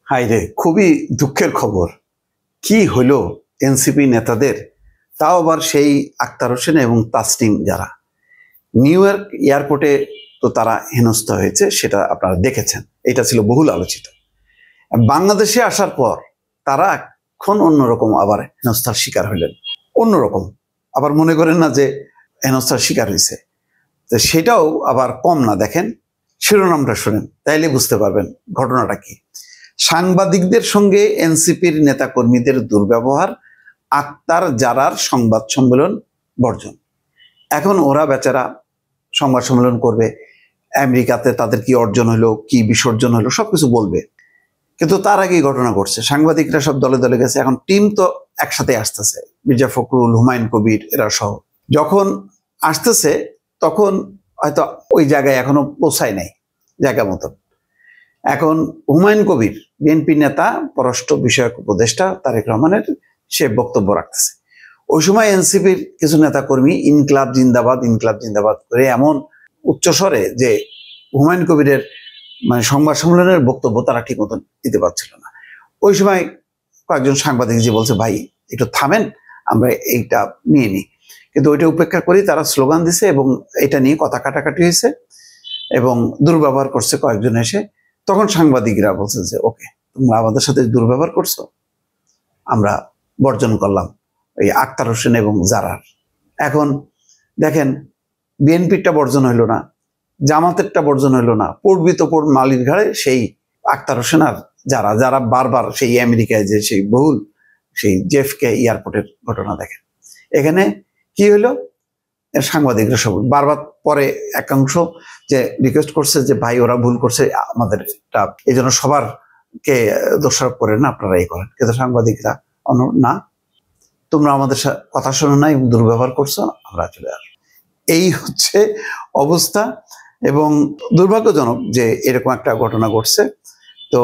হায় রে, খুবই দুঃখের খবর। কি হলো এনসিপি নেতাদের, তাও আবার সেই আক্তার হোসেন এবং তাসনিম যারা নিউ ইয়র্ক এয়ারপোর্টে তো তারা হেনস্থা হয়েছে, সেটা আপনারা দেখেছেন, এটা ছিল বহুল আলোচিত। বাংলাদেশে আসার পর তারা এখন অন্যরকম আবার হেনস্থার শিকার হইলেন, অন্যরকম। আবার মনে করেন না যে হেনস্থার শিকার হয়েছে, তো সেটাও আবার কম না। দেখেন শিরোনামটা শুনেন, তাইলে বুঝতে পারবেন ঘটনাটা কি। সাংবাদিকদের সঙ্গে এনসিপির নেতাকর্মীদের দুর্ব্যবহার, আক্তার জারার সংবাদ সম্মেলন বর্জন। এখন ওরা বেচারা সংবাদ সম্মেলন করবে, আমেরিকাতে তাদের কি অর্জন হলো, কি বিসর্জন হলো, সবকিছু বলবে। কিন্তু তার আগেই ঘটনা ঘটছে, সাংবাদিকরা সব দলে দলে গেছে। এখন টিম তো একসাথে আসতেছে, মির্জা ফখরুল, হুমায়ুন কবির এরা সহ। যখন আসতেছে তখন হয়তো ওই জায়গায় এখনো পৌঁছায় নাই জায়গা মতন। এখন হুমায়ুন কবির বিএনপি নেতা, পররাষ্ট্র বিষয়ক উপদেষ্টা তারেক রহমানের সে বক্তব্য রাখতেছে। ওই সময় এনসিপির কিছু নেতাকর্মী ইনকলাব জিন্দাবাদ, ইনকলাব জিন্দাবাদ করে এমন উচ্চস্বরে যে হুমায়ুন কবিরের সংবাদ সম্মেলনের বক্তব্য তারা ঠিক মতন দিতে পারছিল না। ওই সময় কয়েকজন সাংবাদিক যে বলছে, ভাই একটু থামেন, আমরা এইটা নিয়ে নিই। কিন্তু ওইটা উপেক্ষা করি তারা স্লোগান দিছে এবং এটা নিয়ে কথা কাটাকাটি হয়েছে এবং দুর্ব্যবহার করছে কয়েকজন এসে। তখন সাংবাদিকরা বলছে যে ওকে, তোমরা আমাদের সাথে দুর্ব্যবহার করছো, আমরা বর্জন করলাম এই আক্তার হোসেন এবং জারার। এখন দেখেন, বিএনপিরটা বর্জন হইল না, জামাতেরটা বর্জন হইল না, পড়বি তো পড় মালির ঘাড়ে সেই আক্তার হোসেন আর যারা যারা বারবার সেই আমেরিকায় যে সেই বহুল সেই জেফকে এয়ারপোর্টের ঘটনা দেখেন। এখানে কি হইলো, সাংবাদিকরা সব বারবার পরে একাংশ যে রিকোয়েস্ট করছে যে ভাই ওরা ভুল করছে, আমাদের এই জন্য সবার কে দোষারোপ করেন না, আপনারা এই করেন। কিন্তু সাংবাদিকরা না, তোমরা আমাদের কথা শোনো না এবং দুর্ব্যবহার করছো, আমরা চলে আসবো। এই হচ্ছে অবস্থা এবং দুর্ভাগ্যজনক যে এরকম একটা ঘটনা ঘটছে। তো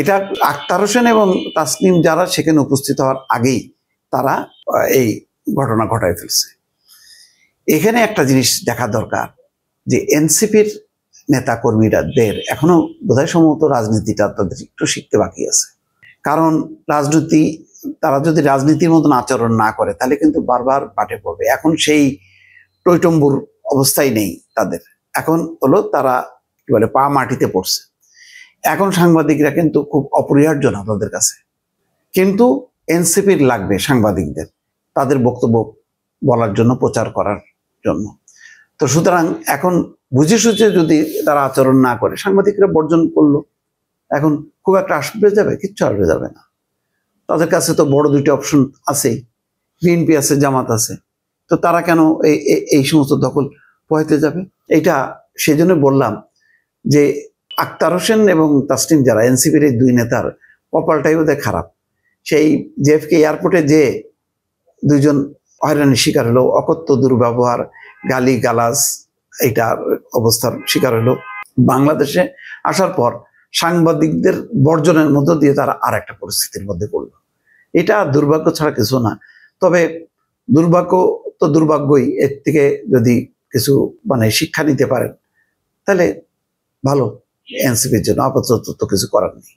এটা আক্তার হোসেন এবং তাসনিম যারা সেখানে উপস্থিত হওয়ার আগেই তারা এই ঘটনা ঘটায় ফেলছে। এখানে একটা জিনিস দেখা দরকার যে এনসিপির নেতা কর্মীরাদের এখনো বোধহয় সম্ভবত রাজনীতিটা তাদের একটু শিখতে বাকি আছে। কারণ রাজনীতি, তারা যদি রাজনীতির মতন আচরণ না করে তাহলে কিন্তু বারবার পাটে পড়বে। এখন সেই টইটম্বুর অবস্থায় নেই তাদের, এখন হলো তারা কি বলে পা মাটিতে পড়ছে। এখন সাংবাদিকরা কিন্তু খুব অপরিহার্য না তাদের কাছে, কিন্তু এনসিপির লাগবে সাংবাদিকদের তাদের বক্তব্য বলার জন্য, প্রচার করার জন্য। তো সুতরাং এখন বুঝে সুঝে যদি তারা আচরণ না করে, সাংবাদিকরা বর্জন করলো, এখন খুব একটা আসবে যাবে, কিচ্ছু আসবে যাবে না। তাদের কাছে তো বড় দুইটা অপশন আছেই, বিএনপি আছে, জামাত আছে। তো তারা কেন এই সমস্ত দখল পোহাইতে যাবে? এইটা সেই জন্য বললাম যে আক্তার হোসেন এবং তাসনিম যারা এনসিপির এই দুই নেতার কপালটাই বোধহয় খারাপ। সেই জেএফকে এয়ারপোর্টে যে দুইজন হয়রানির শিকার হলো, অকথ্য দুর্ব্যবহার, গালি গালাজ, এইটা অবস্থার শিকার হলো। বাংলাদেশে আসার পর সাংবাদিকদের বর্জনের মধ্য দিয়ে তারা আর একটা পরিস্থিতির মধ্যে পড়লো। এটা দুর্ভাগ্য ছাড়া কিছু না। তবে দুর্ভাগ্য তো দুর্ভাগ্যই, এর থেকে যদি কিছু শিক্ষা নিতে পারেন তাহলে ভালো। এনসিপির জন্য আপাতত তো কিছু করার নেই।